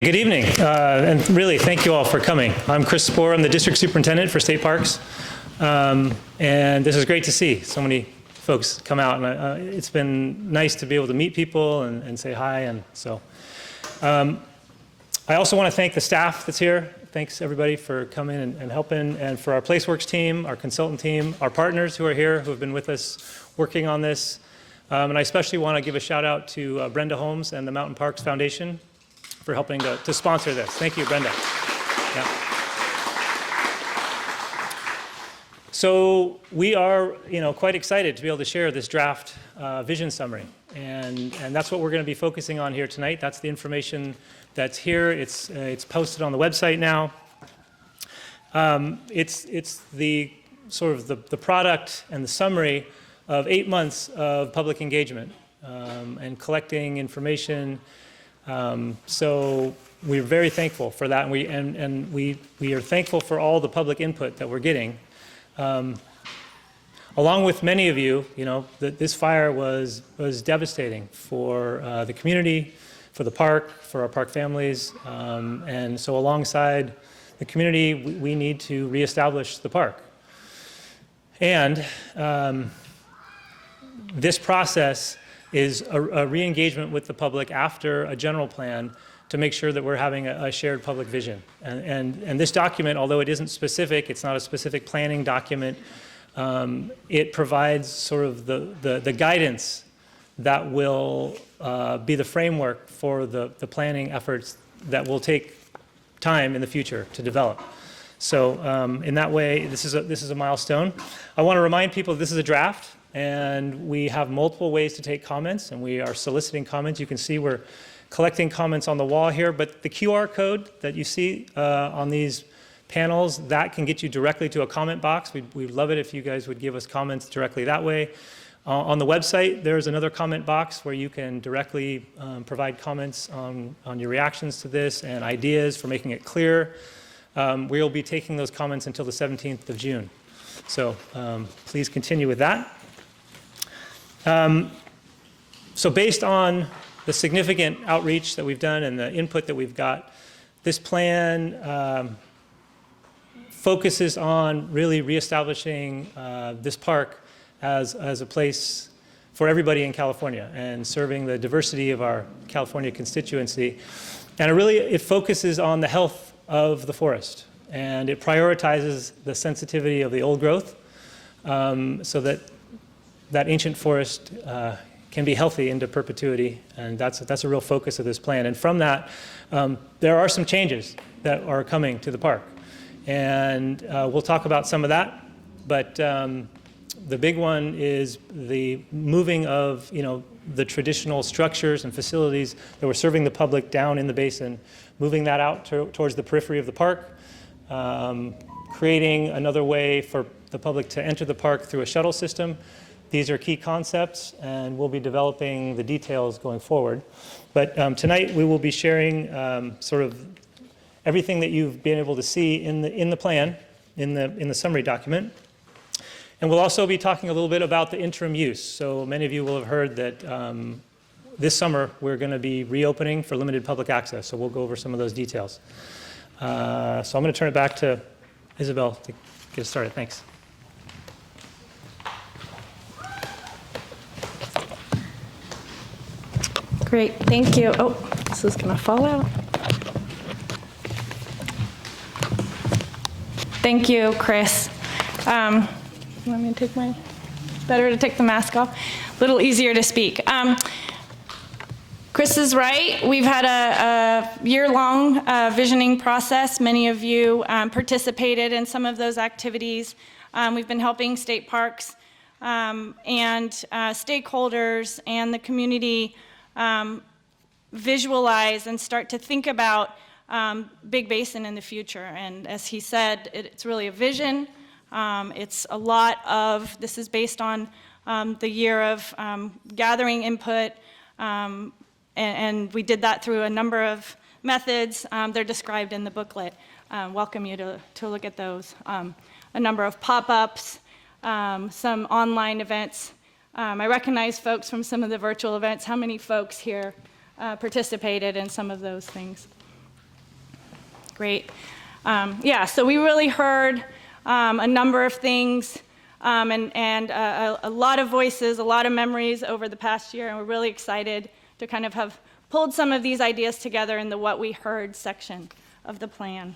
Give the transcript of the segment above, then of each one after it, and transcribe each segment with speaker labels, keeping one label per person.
Speaker 1: Good evening, and really thank you all for coming. I'm Chris Spohr, I'm the District Superintendent for State Parks, and this is great to see so many folks come out, and it's been nice to be able to meet people and say hi, and so. I also want to thank the staff that's here. Thanks everybody for coming and helping, and for our PlaceWorks team, our consultant team, our partners who are here who have been with us working on this. And I especially want to give a shout out to Brenda Holmes and the Mountain Parks Foundation for helping to sponsor this. Thank you, Brenda. Yeah. So we are, quite excited to be able to share this draft vision summary, and that's what we're going to be focusing on here tonight. That's the information that's here. It's posted on the website now. It's the sort of the product and the summary of 8 months of public engagement and collecting information. So we're very thankful for that, and we are thankful for all the public input that we're getting. Along with many of you, this fire was devastating for the community, for the park, for our park families, and so alongside the community, we need to reestablish the park. And this process is a re-engagement with the public after a general plan to make sure that we're having a shared public vision. And this document, although it isn't specific, it's not a specific planning document, it provides sort of the guidance that will be the framework for the planning efforts that will take time in the future to develop. So in that way, this is a milestone. I want to remind people this is a draft, and we have multiple ways to take comments, and we are soliciting comments. You can see we're collecting comments on the wall here, but the QR code that you see on these panels, that can get you directly to a comment box. We'd love it if you guys would give us comments directly that way. On the website, there's another comment box where you can directly provide comments on your reactions to this and ideas for making it clear. We'll be taking those comments until the 17th of June. So please continue with that. So based on the significant outreach that we've done and the input that we've got, this plan focuses on really reestablishing this park as a place for everybody in California and serving the diversity of our California constituency. And it focuses on the health of the forest, and it prioritizes the sensitivity of the old growth so that ancient forest can be healthy into perpetuity, and that's a real focus of this plan. And from that, there are some changes that are coming to the park, and we'll talk about some of that. But the big one is the moving of the traditional structures and facilities that were serving the public down in the basin, moving that out towards the periphery of the park, creating another way for the public to enter the park through a shuttle system. These are key concepts, and we'll be developing the details going forward. But tonight we will be sharing sort of everything that you've been able to see in the plan, in the summary document. And we'll also be talking a little bit about the interim use. So many of you will have heard that this summer we're going to be reopening for limited public access. So we'll go over some of those details. So I'm going to turn it back to Isabel to get us started. Thanks.
Speaker 2: Great, thank you. Oh, this is going to fall out. Thank you, Chris. You want me to take better to take the mask off? A little easier to speak. Chris is right. We've had a year-long visioning process. Many of you participated in some of those activities. We've been helping state parks and stakeholders and the community visualize and start to think about Big Basin in the future. And as he said, it's really a vision. It's a lot of, this is based on the year of gathering input, and we did that through a number of methods. They're described in the booklet. Welcome you to look at those. A number of pop-ups, some online events. I recognize folks from some of the virtual events. How many folks here participated in some of those things? great. Yeah, so we really heard a number of things and a lot of voices, a lot of memories over the past year, and we're really excited to kind of have pulled some of these ideas together in the What We Heard section of the plan.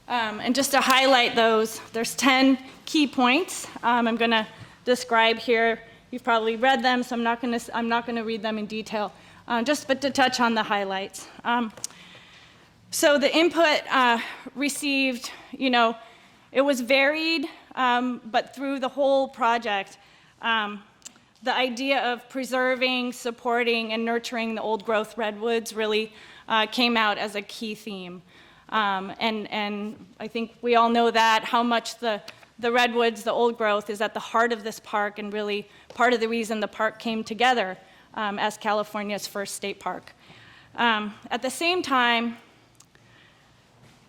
Speaker 2: And just to highlight those, there's 10 key points I'm going to describe here. You've probably read them, so I'm not going to read them in detail, but to touch on the highlights. So the input received, it was varied, but through the whole project, the idea of preserving, supporting, and nurturing the old growth redwoods really came out as a key theme. And I think we all know that, how much the redwoods, the old growth, is at the heart of this park and really part of the reason the park came together as California's first state park. At the same time,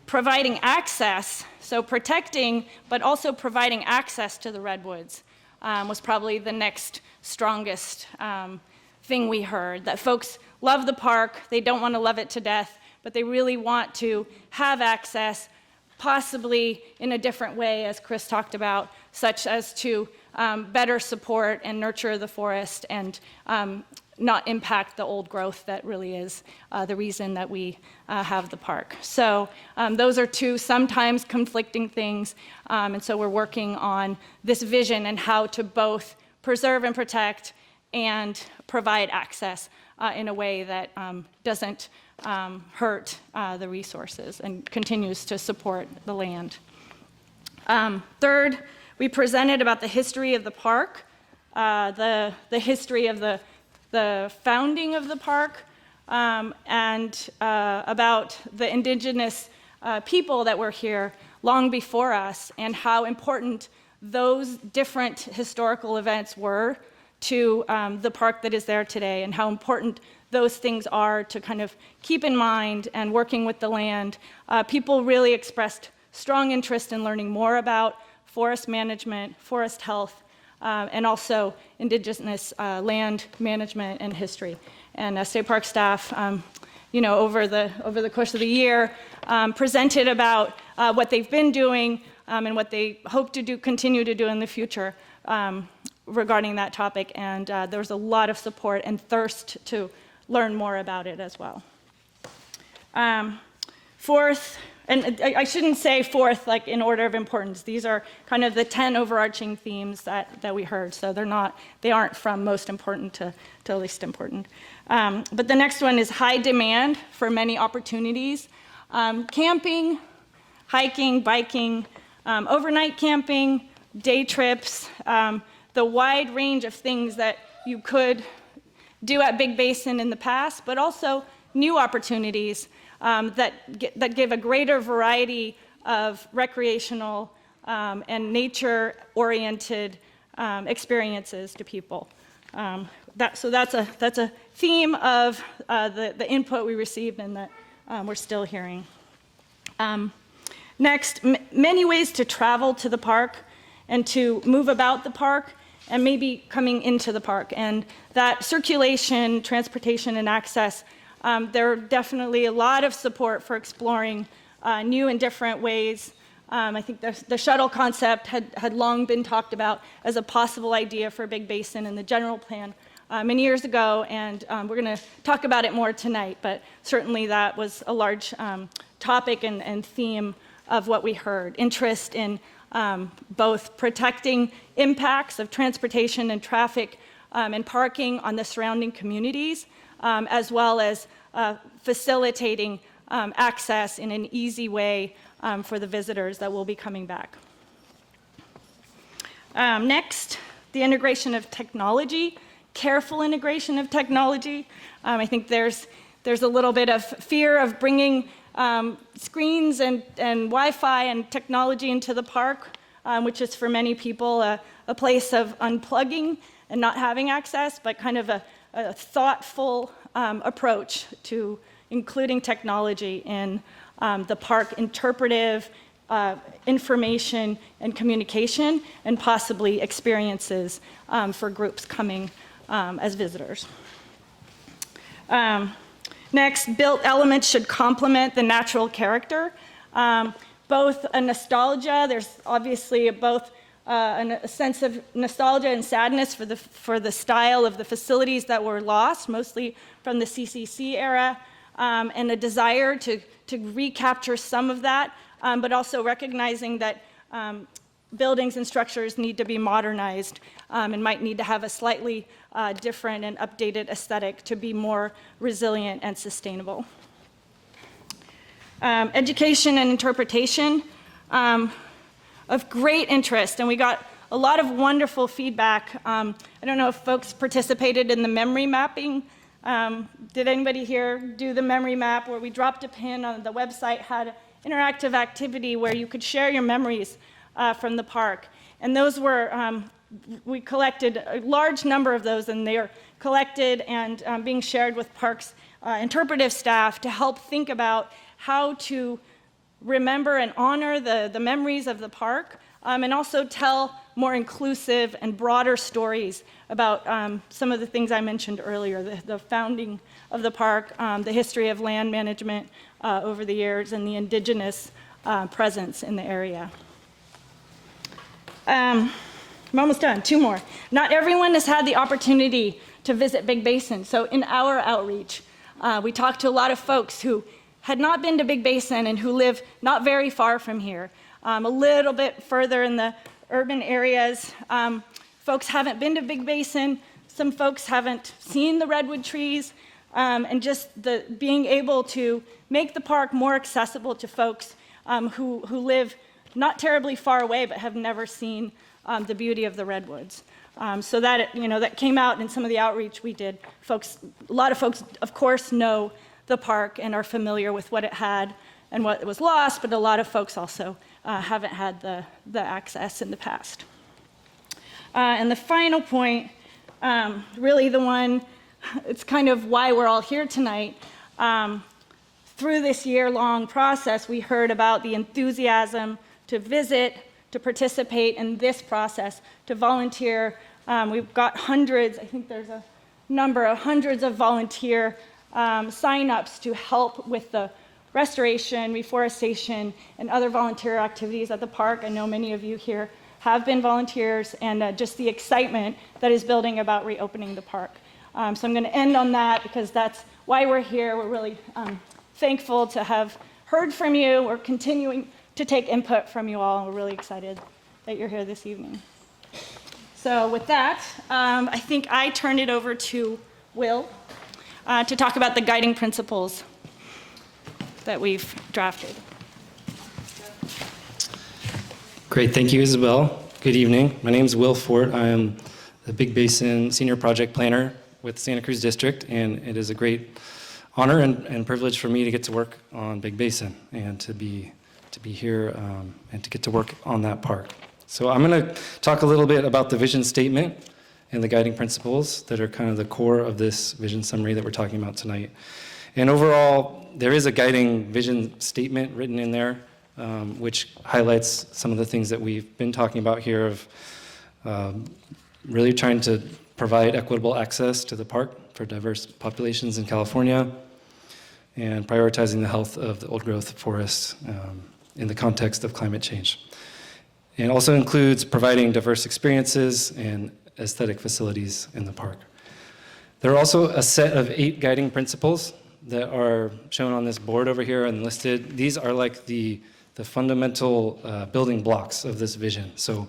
Speaker 2: providing access, so protecting, but also providing access to the redwoods was probably the next strongest thing we heard, that folks love the park, they don't want to love it to death, but they really want to have access, possibly in a different way, as Chris talked about, such as to better support and nurture the forest and not impact the old growth that really is the reason that we have the park. So those are two sometimes conflicting things, and so we're working on this vision and how to both preserve and protect and provide access in a way that doesn't hurt the resources and continues to support the land. Third, we presented about the history of the park, the history of the founding of the park, and about the indigenous people that were here long before us and how important those different historical events were to the park that is there today, and how important those things are to kind of keep in mind and working with the land. People really expressed strong interest in learning more about forest management, forest health, and also indigenous land management and history. And state park staff, over the course of the year, presented about what they've been doing and what they hope to continue to do in the future regarding that topic. And there was a lot of support and thirst to learn more about it as well. Fourth, and I shouldn't say fourth like in order of importance. These are kind of the 10 overarching themes that we heard. So they aren't from most important to least important. But the next one is high demand for many opportunities. Camping, hiking, biking, overnight camping, day trips, the wide range of things that you could do at Big Basin in the past, but also new opportunities that give a greater variety of recreational and nature-oriented experiences to people. So that's a theme of the input we received and that we're still hearing. Next, many ways to travel to the park and to move about the park and maybe coming into the park. And that circulation, transportation, and access, there are definitely a lot of support for exploring new and different ways. I think the shuttle concept had long been talked about as a possible idea for Big Basin in the general plan many years ago, and we're going to talk about it more tonight, but certainly that was a large topic and theme of what we heard. Interest in both protecting impacts of transportation and traffic and parking on the surrounding communities, as well as facilitating access in an easy way for the visitors that will be coming back. Next, the integration of technology, careful integration of technology. I think there's a little bit of fear of bringing screens and Wi-Fi and technology into the park, which is for many people a place of unplugging and not having access, but kind of a thoughtful approach to including technology in the park interpretive information and communication, and possibly experiences for groups coming as visitors. Next, built elements should complement the natural character. Both a nostalgia, there's obviously both a sense of nostalgia and sadness for the style of the facilities that were lost, mostly from the CCC era, and a desire to recapture some of that, but also recognizing that buildings and structures need to be modernized and might need to have a slightly different and updated aesthetic to be more resilient and sustainable. Education and interpretation of great interest, and we got a lot of wonderful feedback. I don't know if folks participated in the memory mapping. Did anybody here do the memory map where we dropped a pin on the website, had an interactive activity where you could share your memories from the park? And those were, we collected a large number of those, and they are collected and being shared with parks interpretive staff to help think about how to remember and honor the memories of the park, and also tell more inclusive and broader stories about some of the things I mentioned earlier, the founding of the park, the history of land management over the years, and the indigenous presence in the area. I'm almost done, 2 more. Not everyone has had the opportunity to visit Big Basin, so in our outreach, we talked to a lot of folks who had not been to Big Basin and who live not very far from here, a little bit further in the urban areas. Folks haven't been to Big Basin, some folks haven't seen the redwood trees, and just being able to make the park more accessible to folks who live not terribly far away but have never seen the beauty of the redwoods. So that, that came out in some of the outreach we did. A lot of folks, of course, know the park and are familiar with what it had and what was lost, but a lot of folks also haven't had the access in the past. And the final point, really the one, it's kind of why we're all here tonight. Through this year-long process, we heard about the enthusiasm to visit, to participate in this process, to volunteer. We've got hundreds, I think there's a number of hundreds of volunteer sign-ups to help with the restoration, reforestation, and other volunteer activities at the park. I know many of you here have been volunteers, and just the excitement that is building about reopening the park. So I'm going to end on that because that's why we're here. We're really thankful to have heard from you. We're continuing to take input from you all, and we're really excited that you're here this evening. So with that, I think I turn it over to Will to talk about the guiding principles that we've drafted.
Speaker 3: Great, thank you, Isabel. Good evening. My name is Will Fort. I am the Big Basin Senior Project Planner with Santa Cruz District, and it is a great honor and privilege for me to get to work on Big Basin and to be here and to get to work on that park. So I'm going to talk a little bit about the vision statement and the guiding principles that are kind of the core of this vision summary that we're talking about tonight. And overall, there is a guiding vision statement written in there, which highlights some of the things that we've been talking about here of really trying to provide equitable access to the park for diverse populations in California and prioritizing the health of the old-growth forests in the context of climate change. It also includes providing diverse experiences and aesthetic facilities in the park. There are also a set of 8 guiding principles that are shown on this board over here and listed. These are like the fundamental building blocks of this vision. So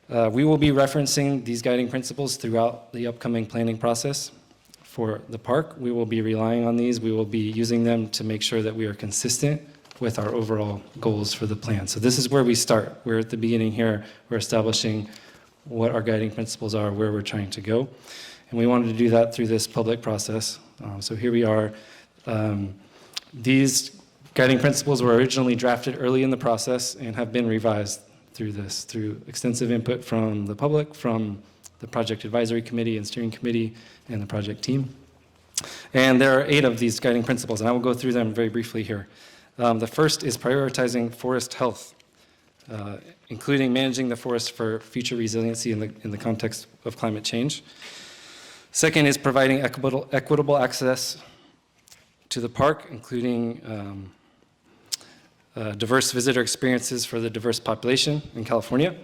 Speaker 3: we will be referencing these guiding principles throughout the upcoming planning process for the park. We will be relying on these. We will be using them to make sure that we are consistent with our overall goals for the plan. So this is where we start. We're at the beginning here. We're establishing what our guiding principles are, where we're trying to go. And we wanted to do that through this public process. So here we are. These guiding principles were originally drafted early in the process and have been revised through extensive input from the public, from the Project Advisory Committee and Steering Committee and the project team. And there are 8 of these guiding principles, and I will go through them very briefly here. The first is prioritizing forest health, including managing the forest for future resiliency in the context of climate change. Second is providing equitable access to the park, including diverse visitor experiences for the diverse population in California.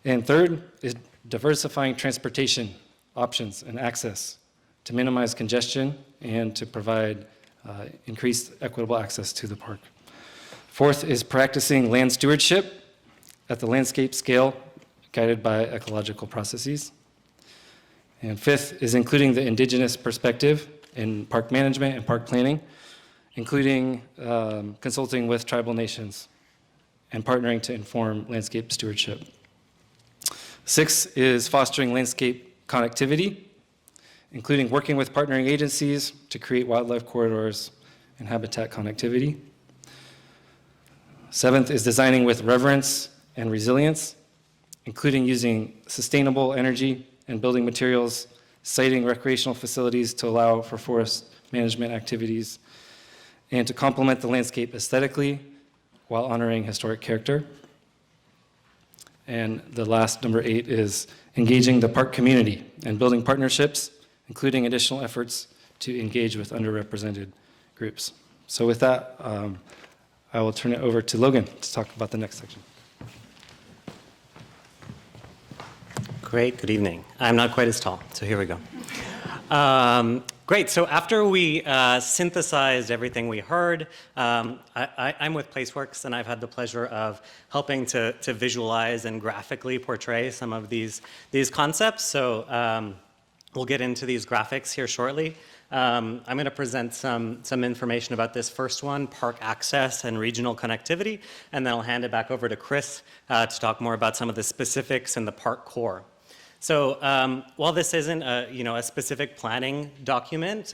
Speaker 3: And third is diversifying transportation options and access to minimize congestion and to provide increased equitable access to the park. Fourth is practicing land stewardship at the landscape scale, guided by ecological processes. And fifth is including the indigenous perspective in park management and park planning, including consulting with tribal nations and partnering to inform landscape stewardship. Sixth is fostering landscape connectivity, including working with partnering agencies to create wildlife corridors and habitat connectivity. Seventh is designing with reverence and resilience, including using sustainable energy and building materials, siting recreational facilities to allow for forest management activities, and to complement the landscape aesthetically while honoring historic character. And the last, number 8, is engaging the park community and building partnerships, including additional efforts to engage with underrepresented groups. So with that, I will turn it over to Logan to talk about the next section.
Speaker 4: Great, good evening. I'm not quite as tall, so here we go. Great, so after we synthesized everything we heard, I'm with Placeworks, and I've had the pleasure of helping to visualize and graphically portray some of these concepts. So we'll get into these graphics here shortly. I'm going to present some information about this first one, park access and regional connectivity, and then I'll hand it back over to Chris to talk more about some of the specifics in the park core. So while this isn't a specific planning document,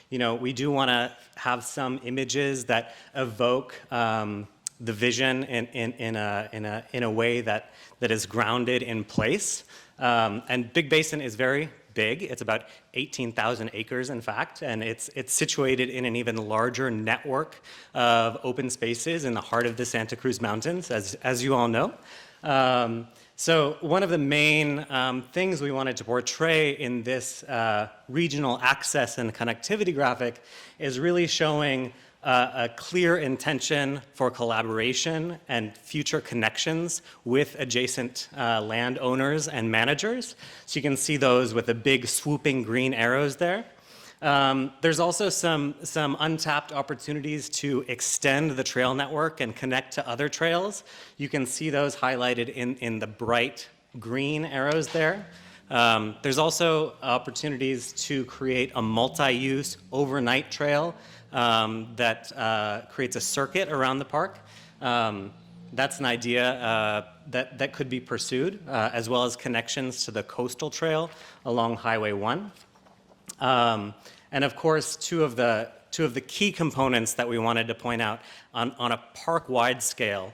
Speaker 4: we do want to have some images that evoke the vision in a way that is grounded in place. And Big Basin is very big. It's about 18,000 acres, in fact, and it's situated in an even larger network of open spaces in the heart of the Santa Cruz Mountains, as you all know. So one of the main things we wanted to portray in this regional access and connectivity graphic is really showing a clear intention for collaboration and future connections with adjacent landowners and managers. So you can see those with the big swooping green arrows there. There's also some untapped opportunities to extend the trail network and connect to other trails. You can see those highlighted in the bright green arrows there. There's also opportunities to create a multi-use overnight trail that creates a circuit around the park. That's an idea that could be pursued, as well as connections to the coastal trail along Highway 1. And of course, two of the key components that we wanted to point out on a park-wide scale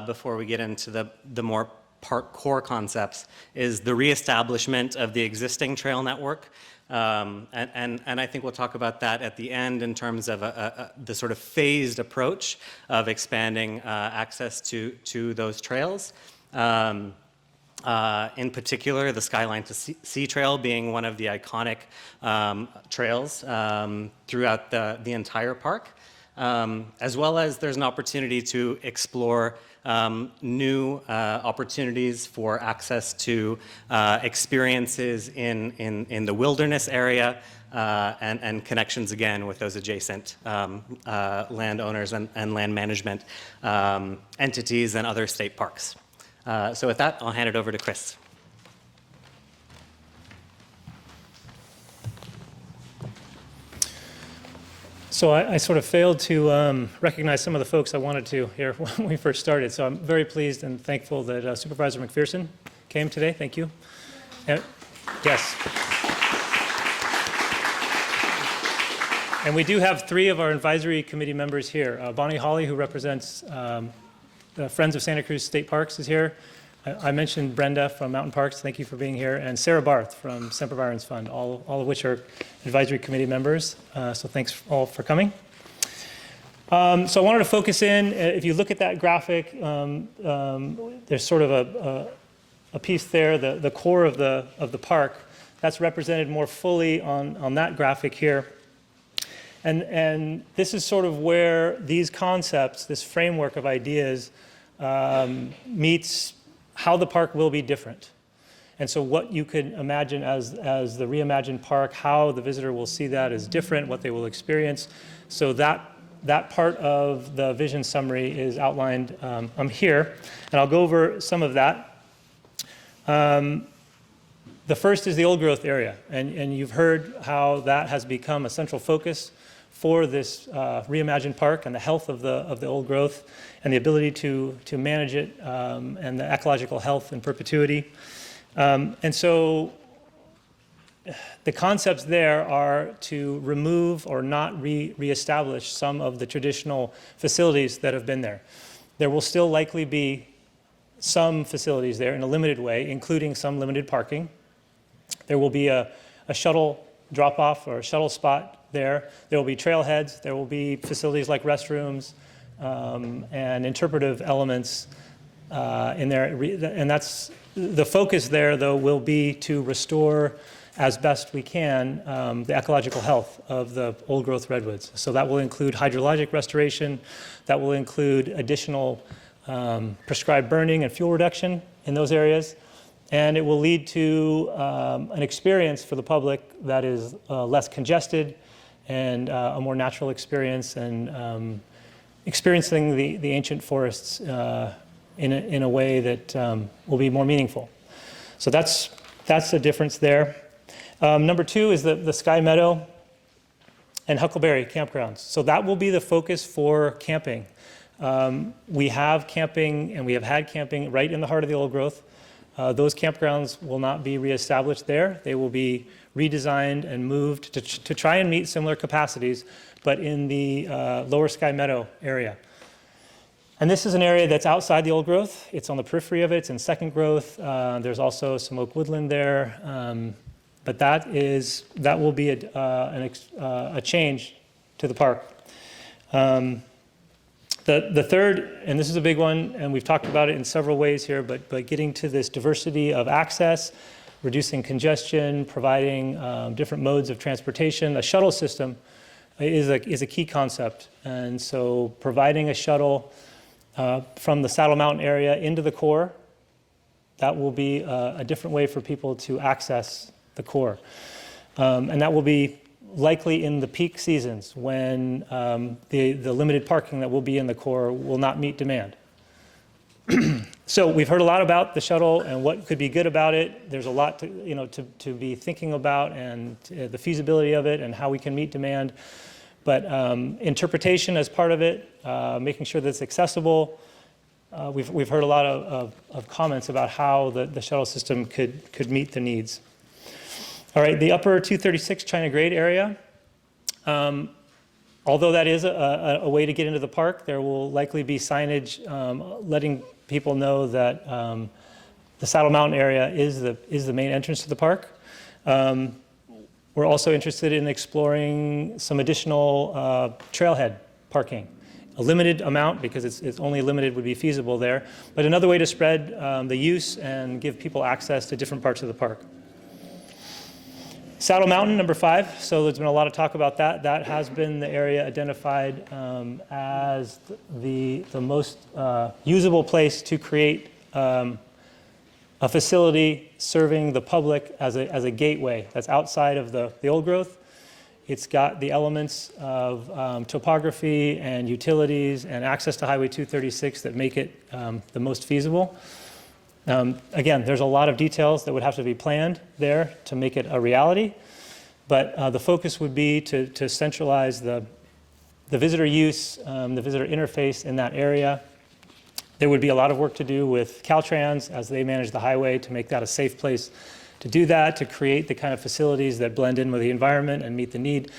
Speaker 4: before we get into the more park core concepts is the reestablishment of the existing trail network. And I think we'll talk about that at the end in terms of the sort of phased approach of expanding access to those trails. In particular, the Skyline to Sea Trail being one of the iconic trails throughout the entire park, as well as there's an opportunity to explore new opportunities for access to experiences in the wilderness area and connections again with those adjacent landowners and land management entities and other state parks. So with that, I'll hand it over to Chris.
Speaker 1: So I sort of failed to recognize some of the folks I wanted to here when we first started. So I'm very pleased and thankful that Supervisor McPherson came today. Thank you. Yes. And we do have 3 of our advisory committee members here. Bonnie Hawley, who represents the Friends of Santa Cruz State Parks, is here. I mentioned Brenda from Mountain Parks. Thank you for being here. And Sarah Barth from Semper Virens Fund, all of which are advisory committee members. So thanks all for coming. So I wanted to focus in. If you look at that graphic, there's sort of a piece there, the core of the park. That's represented more fully on that graphic here. And this is sort of where these concepts, this framework of ideas, meets how the park will be different. And so what you could imagine as the reimagined park, how the visitor will see that is different, what they will experience. So that part of the vision summary is outlined here, and I'll go over some of that. The first is the old growth area, and you've heard how that has become a central focus for this reimagined park and the health of the old growth and the ability to manage it and the ecological health and perpetuity. And so the concepts there are to remove or not reestablish some of the traditional facilities that have been there. There will still likely be some facilities there in a limited way, including some limited parking. There will be a shuttle drop-off or a shuttle spot there. There will be trailheads. There will be facilities like restrooms and interpretive elements in there. And that's the focus there, though, will be to restore as best we can the ecological health of the old growth redwoods. So that will include hydrologic restoration. That will include additional prescribed burning and fuel reduction in those areas. And it will lead to an experience for the public that is less congested and a more natural experience, and experiencing the ancient forests in a way that will be more meaningful. So that's the difference there. Number two is the Sky Meadow and Huckleberry campgrounds. So that will be the focus for camping. We have camping, and we have had camping right in the heart of the old growth. Those campgrounds will not be reestablished there. They will be redesigned and moved to try and meet similar capacities, but in the lower Sky Meadow area. And this is an area that's outside the old growth. It's on the periphery of it. It's in second growth. There's also some oak woodland there. But that will be a change to the park. The third, and this is a big one, and we've talked about it in several ways here, but getting to this diversity of access, reducing congestion, providing different modes of transportation. A shuttle system is a key concept. And so providing a shuttle from the Saddle Mountain area into the core, that will be a different way for people to access the core. And that will be likely in the peak seasons when the limited parking that will be in the core will not meet demand. So we've heard a lot about the shuttle and what could be good about it. There's a lot to be thinking about, and the feasibility of it and how we can meet demand. But interpretation as part of it, making sure that it's accessible. We've heard a lot of comments about how the shuttle system could meet the needs. All right, the upper 236 China Grade area, although that is a way to get into the park, there will likely be signage letting people know that the Saddle Mountain area is the main entrance to the park. We're also interested in exploring some additional trailhead parking. A limited amount, because it's only limited, would be feasible there, but another way to spread the use and give people access to different parts of the park. Saddle Mountain, number 5. So there's been a lot of talk about that. That has been the area identified as the most usable place to create a facility serving the public as a gateway that's outside of the old growth. It's got the elements of topography and utilities and access to Highway 236 that make it the most feasible. Again, there's a lot of details that would have to be planned there to make it a reality, but the focus would be to centralize the visitor use, the visitor interface in that area. There would be a lot of work to do with Caltrans as they manage the highway to make that a safe place to do that, to create the kind of facilities that blend in with the environment and meet the need.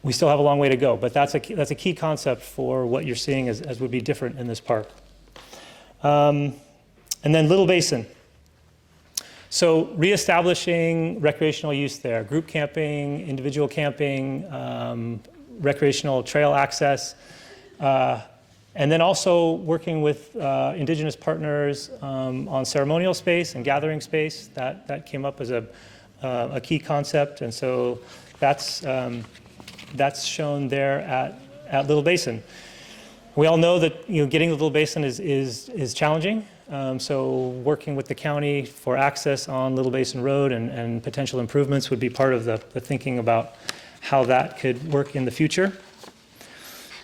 Speaker 1: We still have a long way to go, but that's a key concept for what you're seeing as would be different in this park. And then Little Basin. So reestablishing recreational use there, group camping, individual camping, recreational trail access, and then also working with indigenous partners on ceremonial space and gathering space. That came up as a key concept, and so that's that's shown there at Little Basin. We all know that getting to Little Basin is challenging. So working with the county for access on Little Basin Road and potential improvements would be part of the thinking about how that could work in the future.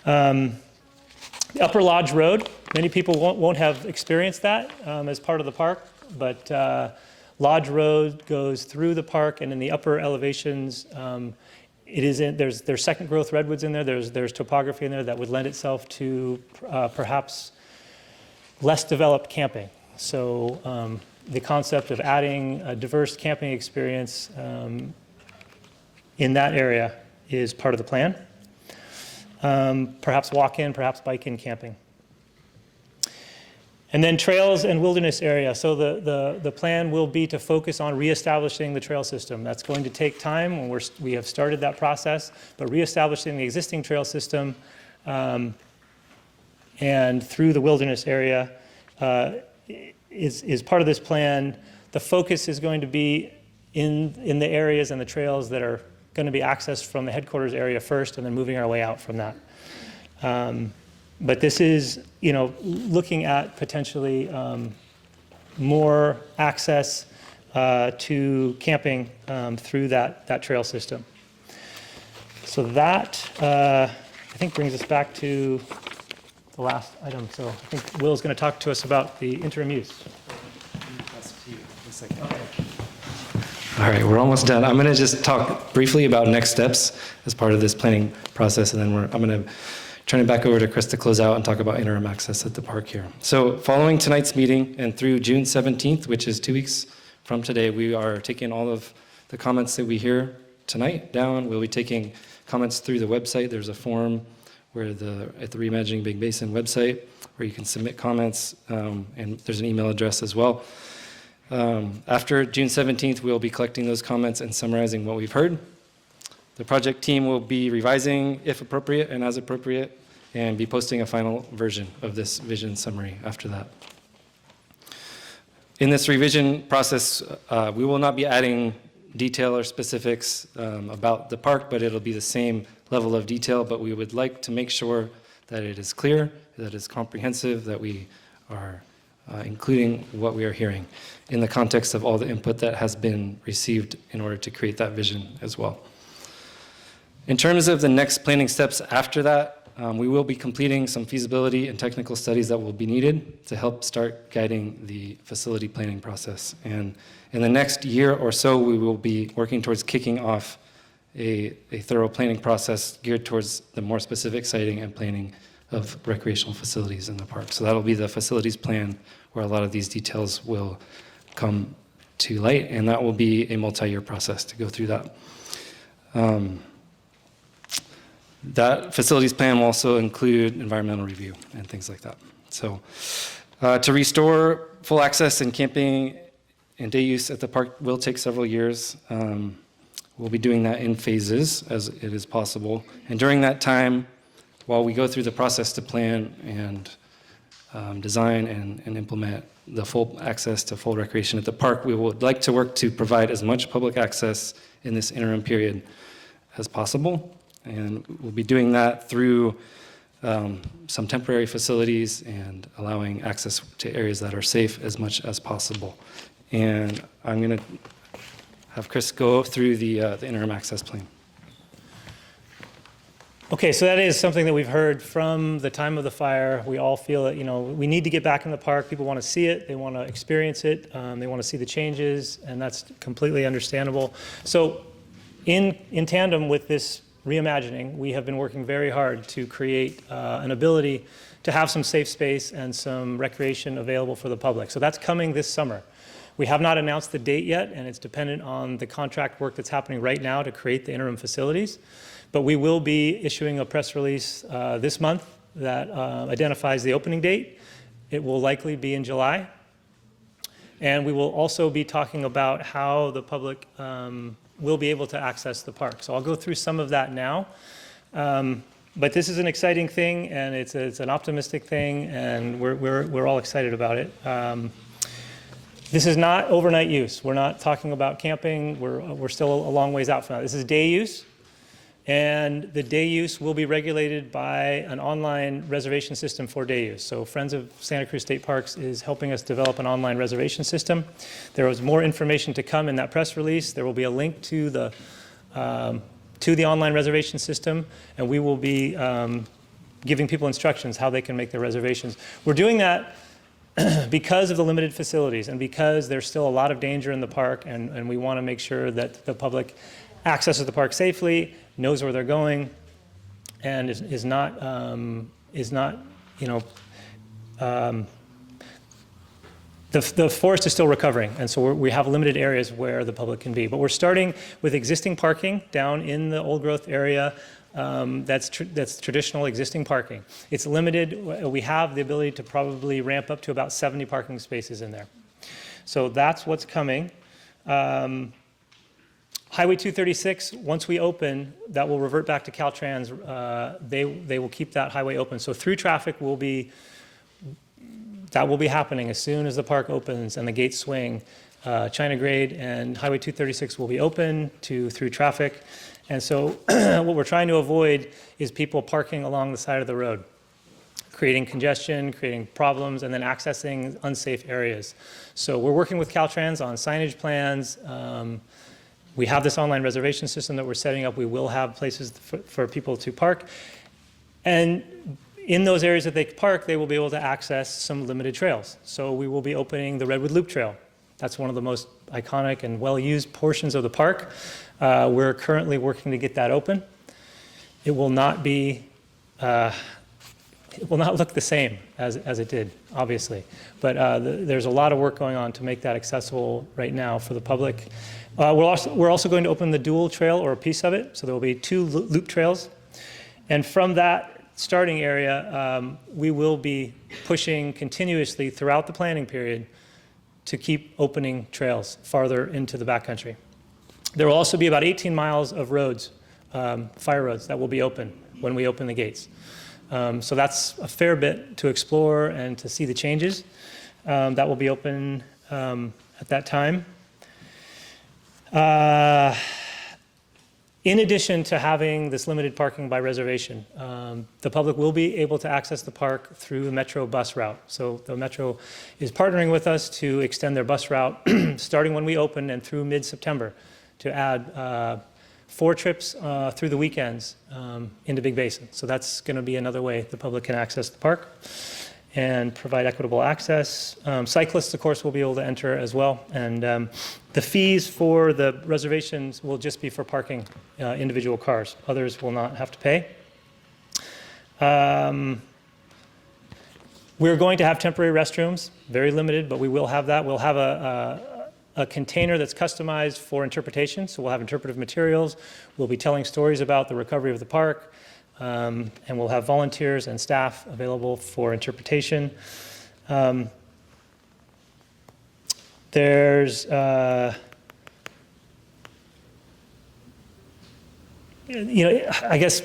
Speaker 1: The Upper Lodge Road, many people won't have experienced that as part of the park, but Lodge Road goes through the park, and in the upper elevations, there's second growth redwoods in there. There's topography in there that would lend itself to perhaps less developed camping. So the concept of adding a diverse camping experience in that area is part of the plan. Perhaps walk-in, perhaps bike-in camping. And then trails and wilderness area. So the plan will be to focus on reestablishing the trail system. That's going to take time, and we have started that process, but reestablishing the existing trail system and through the wilderness area is part of this plan. The focus is going to be in the areas and the trails that are going to be accessed from the headquarters area first, and then moving our way out from that. But this is, looking at potentially more access to camping through that trail system. So that, I think, brings us back to the last item. So I think Will's going to talk to us about the interim use.
Speaker 3: All right, we're almost done. I'm going to just talk briefly about next steps as part of this planning process, and then I'm going to turn it back over to Chris to close out and talk about interim access at the park here. So following tonight's meeting and through June 17th, which is 2 weeks from today, we are taking all of the comments that we hear tonight down. We'll be taking comments through the website. There's a form at the Reimagining Big Basin website where you can submit comments, and there's an email address as well. After June 17th, we'll be collecting those comments and summarizing what we've heard. The project team will be revising, if appropriate and as appropriate, and be posting a final version of this vision summary after that. In this revision process, we will not be adding detail or specifics about the park, but it'll be the same level of detail, but we would like to make sure that it is clear, that it's comprehensive, that we are including what we are hearing in the context of all the input that has been received in order to create that vision as well. In terms of the next planning steps after that, we will be completing some feasibility and technical studies that will be needed to help start guiding the facility planning process. And in the next year or so, we will be working towards kicking off a thorough planning process geared towards the more specific siting and planning of recreational facilities in the park. So that'll be the facilities plan where a lot of these details will come to light, and that will be a multi-year process to go through that. That facilities plan will also include environmental review and things like that. So to restore full access and camping and day use at the park will take several years. We'll be doing that in phases as it is possible. And during that time, while we go through the process to plan and design and implement the full access to full recreation at the park, we would like to work to provide as much public access in this interim period as possible. And we'll be doing that through some temporary facilities and allowing access to areas that are safe as much as possible. And I'm going to have Chris go through the interim access plan.
Speaker 1: Okay, so that is something that we've heard from the time of the fire. We all feel that, we need to get back in the park. People want to see it. They want to experience it. They want to see the changes, and that's completely understandable. So in tandem with this reimagining, we have been working very hard to create an ability to have some safe space and some recreation available for the public. So that's coming this summer. We have not announced the date yet, and it's dependent on the contract work that's happening right now to create the interim facilities. But we will be issuing a press release this month that identifies the opening date. It will likely be in July. And we will also be talking about how the public will be able to access the park. So I'll go through some of that now. But this is an exciting thing, and it's an optimistic thing, and we're all excited about it. This is not overnight use. We're not talking about camping. We're still a long ways out from that. This is day use. And the day use will be regulated by an online reservation system for day use. So Friends of Santa Cruz State Parks is helping us develop an online reservation system. There is more information to come in that press release. There will be a link to the online reservation system, and we will be giving people instructions how they can make their reservations. We're doing that because of the limited facilities and because there's still a lot of danger in the park, and we want to make sure that the public accesses the park safely, knows where they're going, and is not, you know, the forest is still recovering, and so we have limited areas where the public can be. But we're starting with existing parking down in the old growth area. That's traditional existing parking. It's limited. We have the ability to probably ramp up to about 70 parking spaces in there. So that's what's coming. Highway 236, once we open, that will revert back to Caltrans. They will keep that highway open. So through traffic will be happening as soon as the park opens and the gates swing. China Grade and Highway 236 will be open to through traffic. And so what we're trying to avoid is people parking along the side of the road, creating congestion, creating problems, and then accessing unsafe areas. So we're working with Caltrans on signage plans. We have this online reservation system that we're setting up. We will have places for people to park. And in those areas that they park, they will be able to access some limited trails. So we will be opening the Redwood Loop Trail. That's one of the most iconic and well-used portions of the park. We're currently working to get that open. It will not be, it will not look the same as it did, obviously. But there's a lot of work going on to make that accessible right now for the public. We're also going to open the dual trail, or a piece of it, so there will be 2 loop trails. And from that starting area, we will be pushing continuously throughout the planning period to keep opening trails farther into the backcountry. There will also be about 18 miles of roads, fire roads, that will be open when we open the gates. So that's a fair bit to explore and to see the changes. That will be open at that time. In addition to having this limited parking by reservation, the public will be able to access the park through the Metro bus route. So the Metro is partnering with us to extend their bus route starting when we open and through mid-September to add 4 trips through the weekends into Big Basin. So that's going to be another way the public can access the park and provide equitable access. Cyclists, of course, will be able to enter as well. And the fees for the reservations will just be for parking individual cars. Others will not have to pay. We're going to have temporary restrooms, very limited, but we will have that. We'll have a container that's customized for interpretation. So we'll have interpretive materials. We'll be telling stories about the recovery of the park. And we'll have volunteers and staff available for interpretation. There's, I guess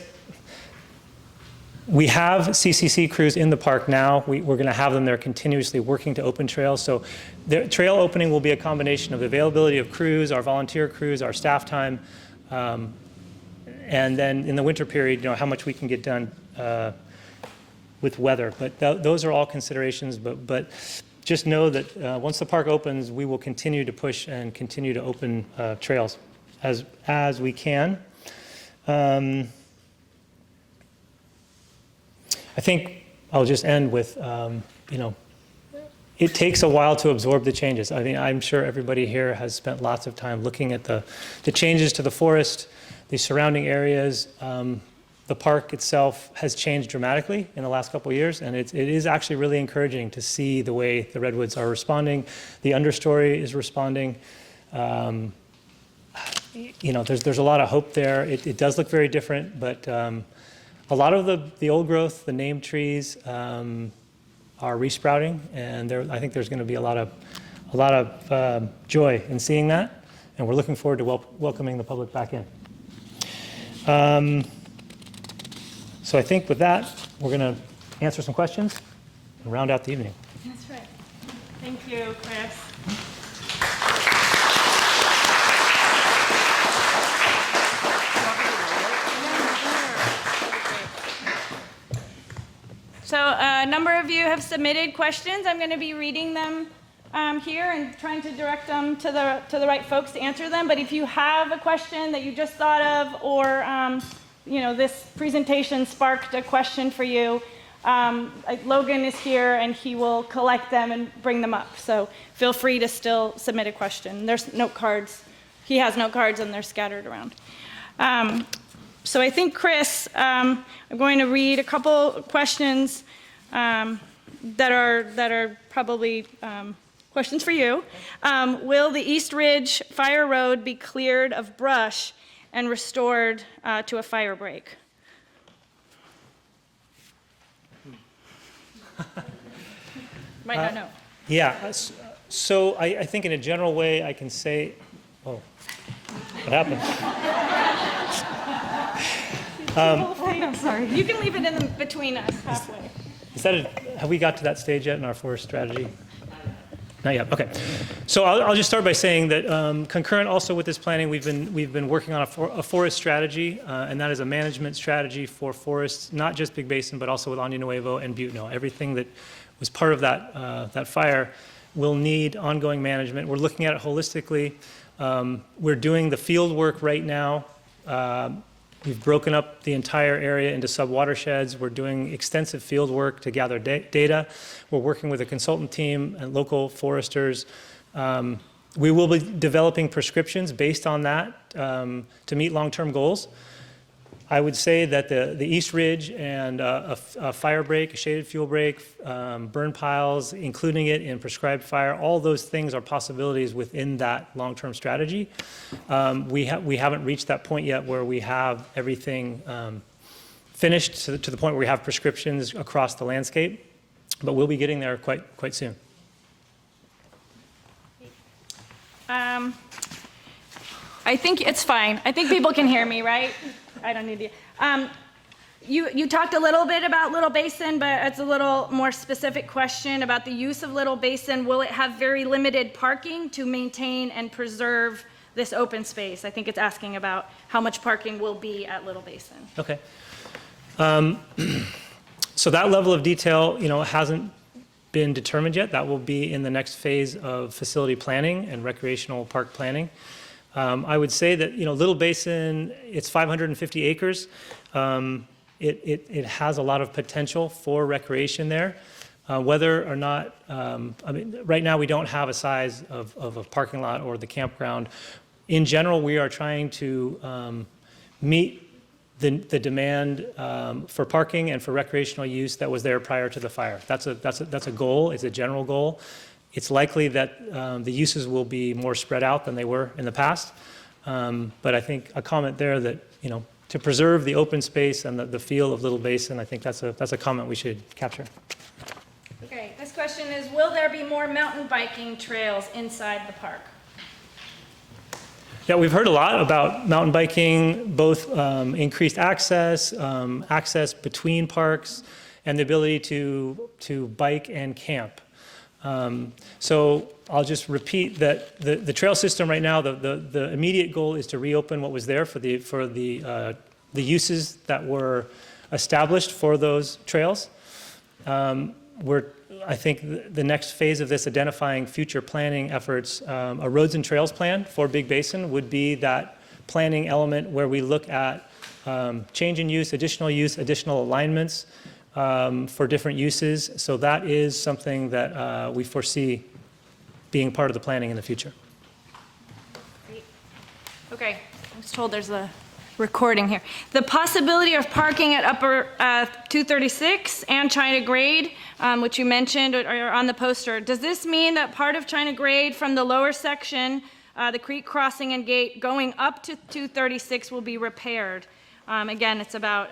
Speaker 1: we have CCC crews in the park now. We're going to have them there continuously working to open trails. So the trail opening will be a combination of availability of crews, our volunteer crews, our staff time, and then in the winter period, how much we can get done with weather. But those are all considerations. But just know that once the park opens, we will continue to push and continue to open trails as we can. I think I'll just end with, it takes a while to absorb the changes. I mean, I'm sure everybody here has spent lots of time looking at the changes to the forest, the surrounding areas. The park itself has changed dramatically in the last couple of years, and it is actually really encouraging to see the way the redwoods are responding. The understory is responding. There's a lot of hope there. It does look very different, but a lot of the old growth, the named trees, are resprouting, and I think there's going to be a lot of joy in seeing that, and we're looking forward to welcoming the public back in. So I think with that, we're going to answer some questions and round out the evening.
Speaker 2: That's right. Thank you, Chris. No, So a number of you have submitted questions. I'm going to be reading them here and trying to direct them to the right folks to answer them. But if you have a question that you just thought of, or this presentation sparked a question for you, Logan is here and he will collect them and bring them up. So feel free to still submit a question. There's note cards. He has note cards and they're scattered around. So I think, Chris, I'm going to read a couple questions that are probably questions for you. Will the East Ridge Fire Road be cleared of brush and restored to a fire break? Might not know.
Speaker 1: Yeah, so I think in a general way I can say, oh, what happened?
Speaker 2: I'm sorry. You can leave it in between us halfway.
Speaker 1: Have we got to that stage yet in our forest strategy? Not yet. Okay. So I'll just start by saying that concurrent also with this planning, we've been working on a forest strategy, and that is a management strategy for forests, not just Big Basin, but also with Año Nuevo and Butno. Everything that was part of that fire will need ongoing management. We're looking at it holistically. We're doing the field work right now. We've broken up the entire area into sub-watersheds. We're doing extensive field work to gather data. We're working with a consultant team and local foresters. We will be developing prescriptions based on that to meet long-term goals. I would say that the East Ridge and a fire break, a shaded fuel break, burn piles, including it in prescribed fire, all those things are possibilities within that long-term strategy. We haven't reached that point yet where we have everything finished to the point where we have prescriptions across the landscape, but we'll be getting there quite soon.
Speaker 2: I think it's fine. I think people can hear me, right? I don't need to. You talked a little bit about Little Basin, but it's a little more specific question about the use of Little Basin. Will it have very limited parking to maintain and preserve this open space? I think it's asking about how much parking will be at Little Basin.
Speaker 1: Okay. So that level of detail, hasn't been determined yet. That will be in the next phase of facility planning and recreational park planning. I would say that, Little Basin, it's 550 acres. It has a lot of potential for recreation there. Whether or not, right now we don't have a size of a parking lot or the campground. In general, we are trying to meet the demand for parking and for recreational use that was there prior to the fire. That's a goal. It's a general goal. It's likely that the uses will be more spread out than they were in the past. But I think a comment there that, to preserve the open space and the feel of Little Basin, I think that's a comment we should capture.
Speaker 2: Okay, this question is, will there be more mountain biking trails inside the park?
Speaker 1: Yeah, we've heard a lot about mountain biking, both increased access, access between parks, and the ability to bike and camp. So I'll just repeat that the trail system right now, the immediate goal is to reopen what was there for the uses that were established for those trails. I think the next phase of this, identifying future planning efforts, a roads and trails plan for Big Basin would be that planning element where we look at change in use, additional alignments, for different uses. So that is something that we foresee being part of the planning in the future.
Speaker 2: Great. Okay, I was told there's a recording here. The possibility of parking at Upper 236 and China Grade, which you mentioned are on the poster, does this mean that part of China Grade from the lower section, the creek crossing and gate going up to 236 will be repaired? Again, it's about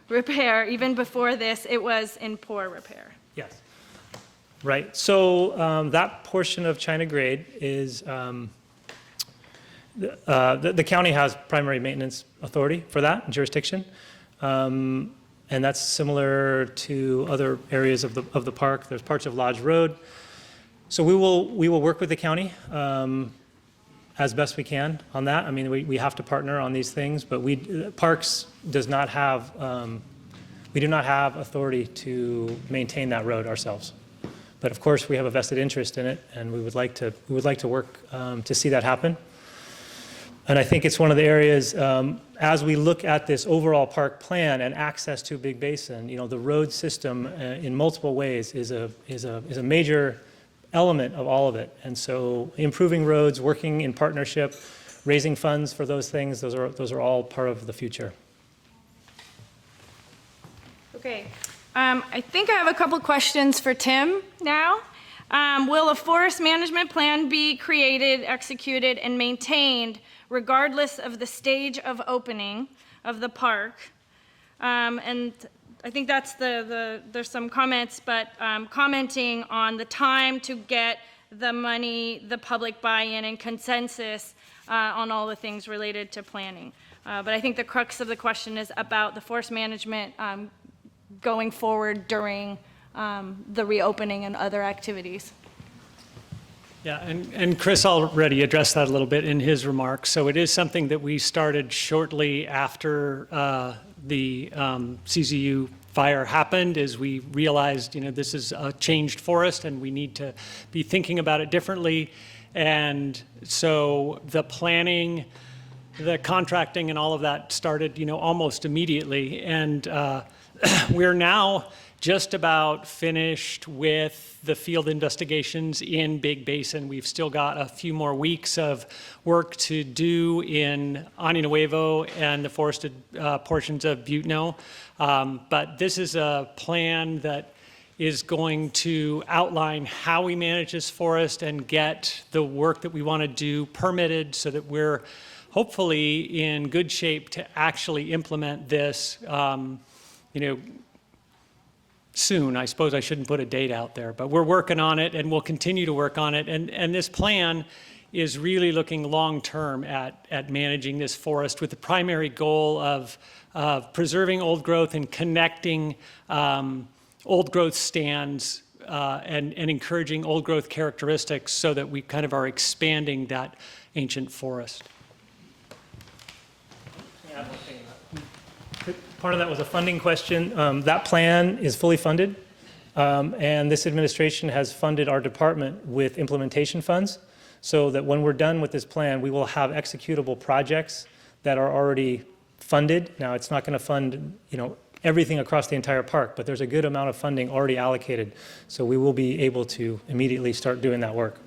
Speaker 2: repair. Even before this, it was in poor repair.
Speaker 1: Yes. Right. So that portion of China Grade is the county has primary maintenance authority for that jurisdiction, and that's similar to other areas of the park. There's parts of Lodge Road. So we will work with the county as best we can on that. I mean, we have to partner on these things, but Parks does not have we do not have authority to maintain that road ourselves. But of course, we have a vested interest in it, and we would like to work to see that happen. And I think it's one of the areas, as we look at this overall park plan and access to Big Basin, the road system in multiple ways is a major element of all of it. And so improving roads, working in partnership, raising funds for those things, those are all part of the future.
Speaker 2: Okay, I think I have a couple questions for Tim now. Will a forest management plan be created, executed, and maintained regardless of the stage of opening of the park? And I think that's there's some comments, but commenting on the time to get the money, the public buy-in and consensus on all the things related to planning. But I think the crux of the question is about the forest management going forward during the reopening and other activities.
Speaker 5: Yeah, and Chris already addressed that a little bit in his remarks. So it is something that we started shortly after the CZU fire happened, as we realized, this is a changed forest and we need to be thinking about it differently. And so the planning, the contracting and all of that started, almost immediately. And we're now just about finished with the field investigations in Big Basin. We've still got a few more weeks of work to do in Año Nuevo and the forested portions of Butno. But this is a plan that is going to outline how we manage this forest and get the work that we want to do permitted so that we're hopefully in good shape to actually implement this, soon. I suppose I shouldn't put a date out there, but we're working on it and we'll continue to work on it. And this plan is really looking long-term at managing this forest with the primary goal of preserving old growth and connecting old growth stands and encouraging old growth characteristics so that we kind of are expanding that ancient forest.
Speaker 1: Part of that was a funding question. That plan is fully funded, and this administration has funded our department with implementation funds so that when we're done with this plan, we will have executable projects that are already funded. Now, it's not going to fund, everything across the entire park, but there's a good amount of funding already allocated, so we will be able to immediately start doing that work.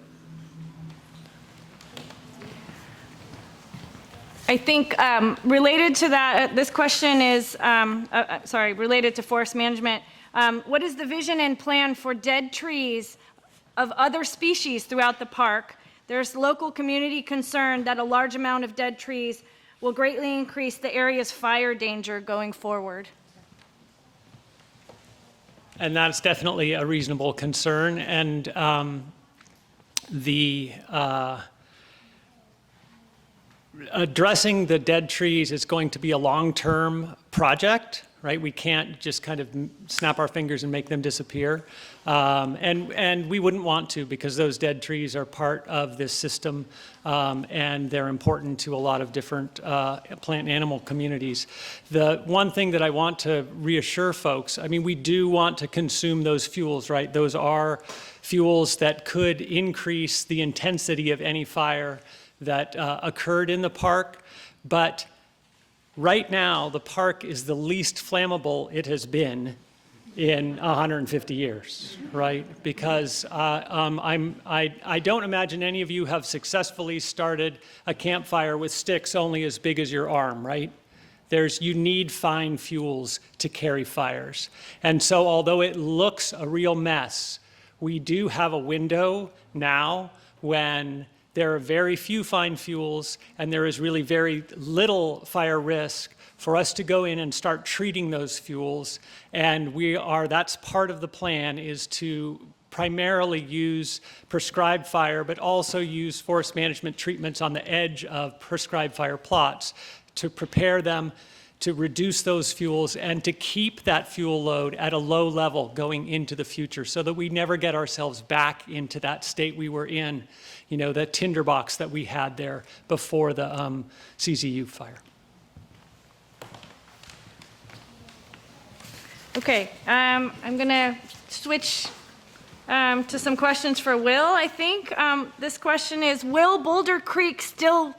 Speaker 2: I think related to that, this question is, related to forest management. What is the vision and plan for dead trees of other species throughout the park? There's local community concern that a large amount of dead trees will greatly increase the area's fire danger going forward.
Speaker 5: And that's definitely a reasonable concern. And addressing the dead trees is going to be a long-term project, right? We can't just kind of snap our fingers and make them disappear. And we wouldn't want to, because those dead trees are part of this system and they're important to a lot of different plant and animal communities. The one thing that I want to reassure folks, we do want to consume those fuels, right? Those are fuels that could increase the intensity of any fire that occurred in the park, but right now the park is the least flammable it has been in 150 years, right? Because I don't imagine any of you have successfully started a campfire with sticks only as big as your arm, right? You need fine fuels to carry fires. And so although it looks a real mess, we do have a window now when there are very few fine fuels, and there is really very little fire risk for us to go in and start treating those fuels. And that's part of the plan, is to primarily use prescribed fire, but also use forest management treatments on the edge of prescribed fire plots to prepare them to reduce those fuels and to keep that fuel load at a low level going into the future so that we never get ourselves back into that state we were in, the tinderbox that we had there before the CZU fire.
Speaker 2: Okay, I'm going to switch to some questions for Will, I think. This question is, will Boulder Creek still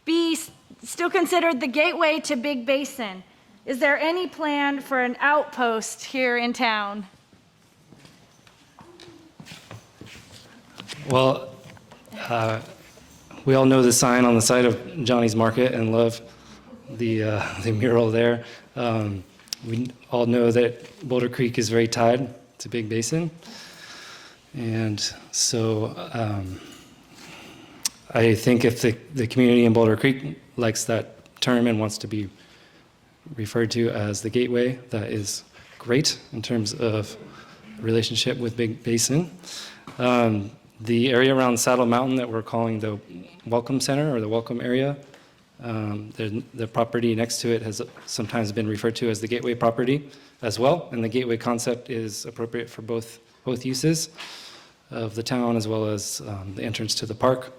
Speaker 2: considered the gateway to Big Basin? Is there any plan for an outpost here in town?
Speaker 3: Well, we all know the sign on the side of Johnny's Market and love the mural there. We all know that Boulder Creek is very tied to Big Basin. And so I think if the community in Boulder Creek likes that term and wants to be referred to as the gateway, that is great in terms of relationship with Big Basin. The area around Saddle Mountain that we're calling the Welcome Center or the Welcome Area, the property next to it has sometimes been referred to as the gateway property as well, and the gateway concept is appropriate for both uses of the town as well as the entrance to the park.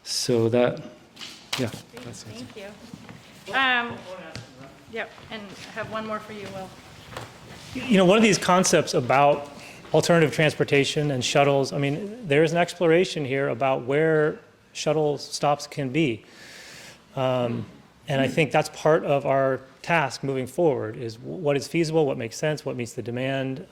Speaker 3: So that, yeah. That's it.
Speaker 2: Thank you. Yep, and I have one more for you, Will.
Speaker 1: You know, one of these concepts about alternative transportation and shuttles, I mean, there's an exploration here about where shuttle stops can be. And I think that's part of our task moving forward is what is feasible, what makes sense, what meets the demand.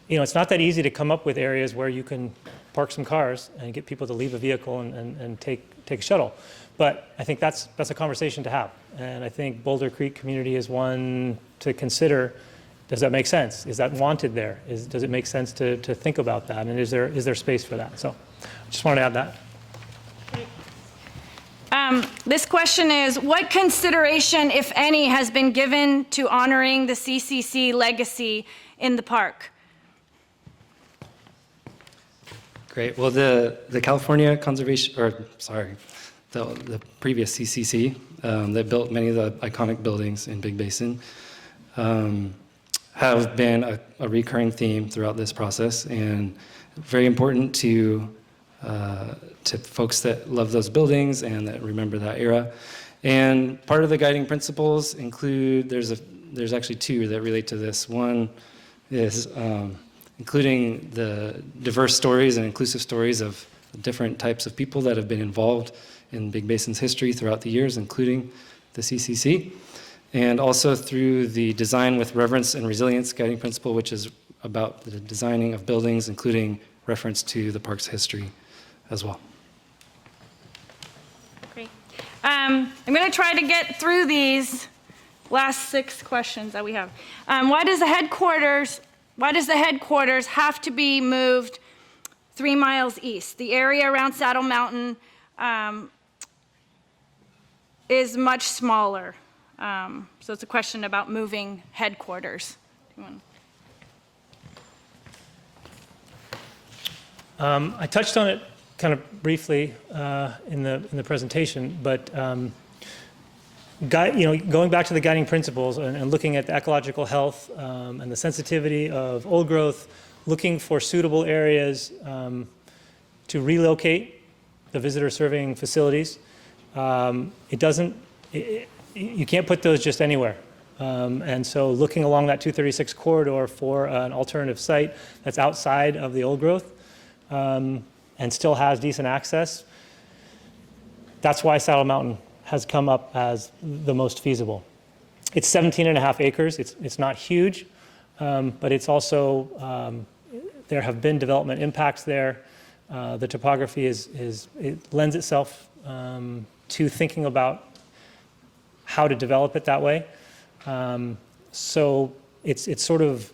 Speaker 1: You know, it's not that easy to come up with areas where you can park some cars and get people to leave a vehicle and take a shuttle. But I think that's a conversation to have. And I think Boulder Creek community is one to consider. Does that make sense? Is that wanted there? Does it make sense to think about that? And is there space for that? So I just wanted to add that.
Speaker 2: This question is, what consideration, if any, has been given to honoring the CCC legacy in the park?
Speaker 3: Great. Well, the California Conservation, or sorry, the previous CCC that built many of the iconic buildings in Big Basin have been a recurring theme throughout this process, and very important to folks that love those buildings and that remember that era. And part of the guiding principles include, there's actually two that relate to this. One is including the diverse stories and inclusive stories of different types of people that have been involved in Big Basin's history throughout the years, including the CCC. And also through the Design with Reverence and Resilience guiding principle, which is about the designing of buildings, including reference to the park's history as well.
Speaker 2: Great. I'm going to try to get through these last 6 questions that we have. Why does the headquarters have to be moved 3 miles east? The area around Saddle Mountain is much smaller. So it's a question about moving headquarters.
Speaker 1: I touched on it kind of briefly in the presentation, but going back to the guiding principles and looking at the ecological health and the sensitivity of old growth, looking for suitable areas to relocate the visitor serving facilities. You can't put those just anywhere. And so looking along that 236 corridor for an alternative site that's outside of the old growth and still has decent access, that's why Saddle Mountain has come up as the most feasible. It's 17.5 acres. It's not huge, but it's also, there have been development impacts there. The topography it lends itself to thinking about how to develop it that way. So it's sort of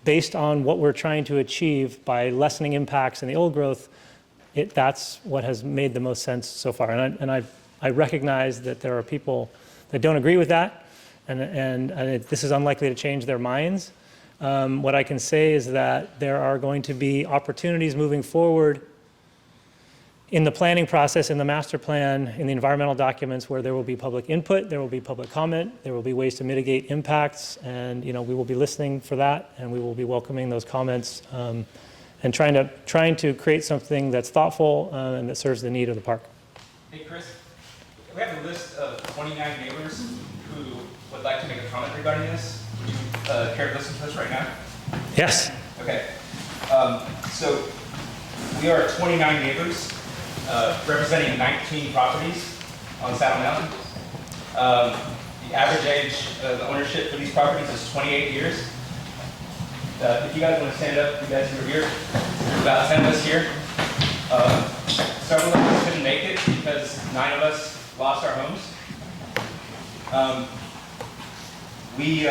Speaker 1: based on what we're trying to achieve by lessening impacts in the old growth. That's what has made the most sense so far. And I recognize that there are people that don't agree with that, and this is unlikely to change their minds. What I can say is that there are going to be opportunities moving forward in the planning process, in the master plan, in the environmental documents where there will be public input, there will be public comment, there will be ways to mitigate impacts, and we will be listening for that, and we will be welcoming those comments and trying to create something that's thoughtful and that serves the need of the park.
Speaker 6: Hey, Chris, we have a list of 29 neighbors who would would like to make a comment regarding this. Would you care to listen to us right now?
Speaker 1: Yes.
Speaker 6: Okay. So we are 29 neighbors representing 19 properties on Saddle Mountain. The average age of ownership for these properties is 28 years. If you guys want to stand up, you guys who are here, there's about 10 of us here. Several of us couldn't make it because 9 of us lost our homes. We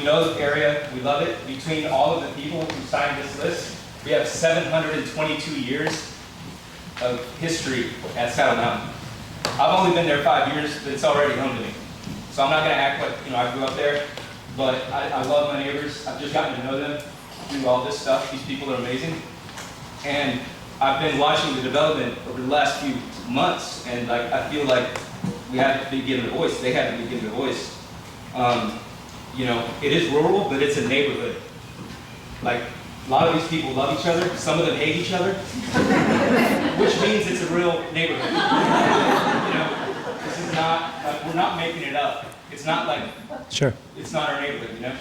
Speaker 6: know the area, we love it. Between all of the people who signed this list, we have 722 years of history at Saddle Mountain. I've only been there 5 years, but it's already home to me. So I'm not going to act like I grew up there, but I love my neighbors. I've just gotten to know them through all this stuff. These people are amazing. And I've been watching the development over the last few months, and I feel like we have to be given a voice. They have to be given a voice. It is rural, but it's a neighborhood. Like, a lot of these people love each other. Some of them hate each other, which means it's a real neighborhood. This is not, we're not making it up. It's not like,
Speaker 1: Sure.
Speaker 6: it's not our neighborhood,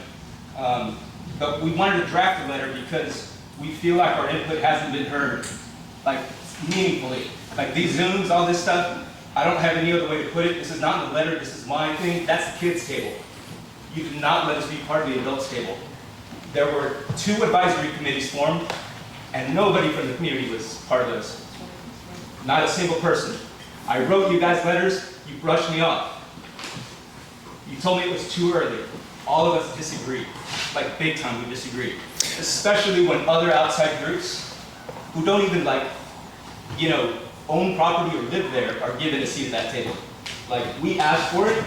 Speaker 6: But we wanted to draft a letter because we feel like our input hasn't been heard, like, meaningfully. Like, these Zooms, all this stuff, I don't have any other way to put it. This is not the letter, this is my thing. That's the kids' table. You did not let us be part of the adults' table. There were 2 advisory committees formed, and nobody from the community was part of those. Not a single person. I wrote you guys letters, you brushed me off. You told me it was too early. All of us disagreed. Like, big time we disagreed. Especially when other outside groups who don't even own property or live there are given a seat at that table. Like, we asked for it,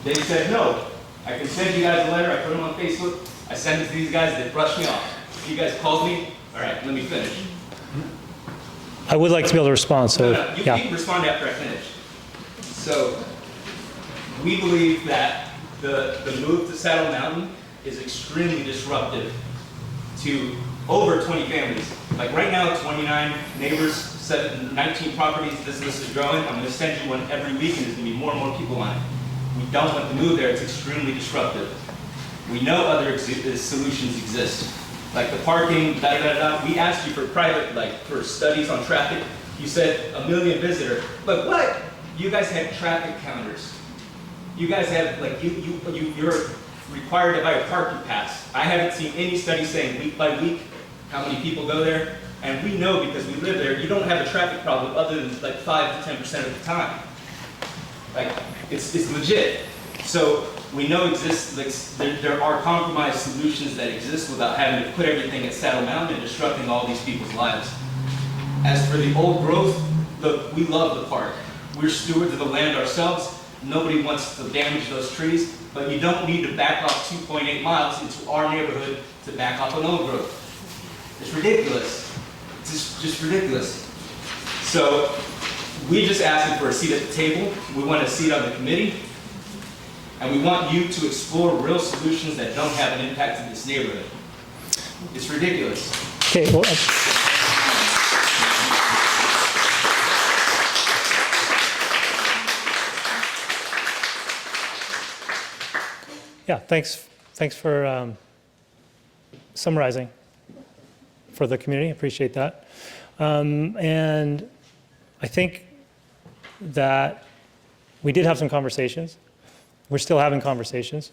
Speaker 6: they said no. I can send you guys a letter, I put them on Facebook, I send it to these guys, they brushed me off. You guys called me, all right, let me finish.
Speaker 1: I would like to be able to respond, so
Speaker 6: No, you can respond after I finish. So, we believe that the move to Saddle Mountain is extremely disruptive to over 20 families. Like right now, 29 neighbors, 19 properties, this list is growing. I'm going to send you one every week, and there's going to be more and more people on it. We don't want to move there, it's extremely disruptive. We know other solutions exist, like the parking, We asked you for private, for studies on traffic. You said 1 million visitors. But what? You guys have traffic counters. You guys have, you're required to buy a parking pass. I haven't seen any study saying week by week how many people go there. And we know because we live there, you don't have a traffic problem other than 5 to 10% of the time. It's legit. So we know there are compromise solutions that exist without having to put everything at Saddle Mountain and disrupting all these people's lives. As for the old growth, look, we love the park. We're stewards of the land ourselves. Nobody wants to damage those trees, but you don't need to back off 2.8 miles into our neighborhood to back off an old growth. It's ridiculous. It's just ridiculous. So we just asking for a seat at the table. We want a seat on the committee. And we want you to explore real solutions that don't have an impact in this neighborhood. It's ridiculous.
Speaker 1: Okay, well, yeah, thanks for summarizing for the community. Appreciate that. And I think that we did have some conversations. We're still having conversations.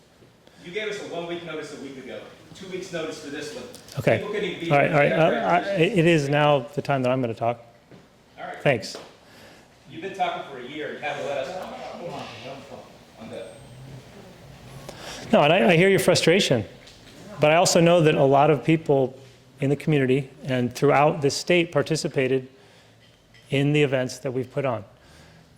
Speaker 6: You gave us a 1 week notice a week ago. 2 weeks notice for this one.
Speaker 1: Okay.
Speaker 6: People couldn't even be
Speaker 1: All right.
Speaker 6: here.
Speaker 1: It is now the time that I'm going to talk.
Speaker 6: All right.
Speaker 1: Thanks.
Speaker 6: You've been talking for a year. You haven't let us talk. Come on, I'm good.
Speaker 1: No, and I hear your frustration, but I also know that a lot of people in the community and throughout the state participated in the events that we've put on.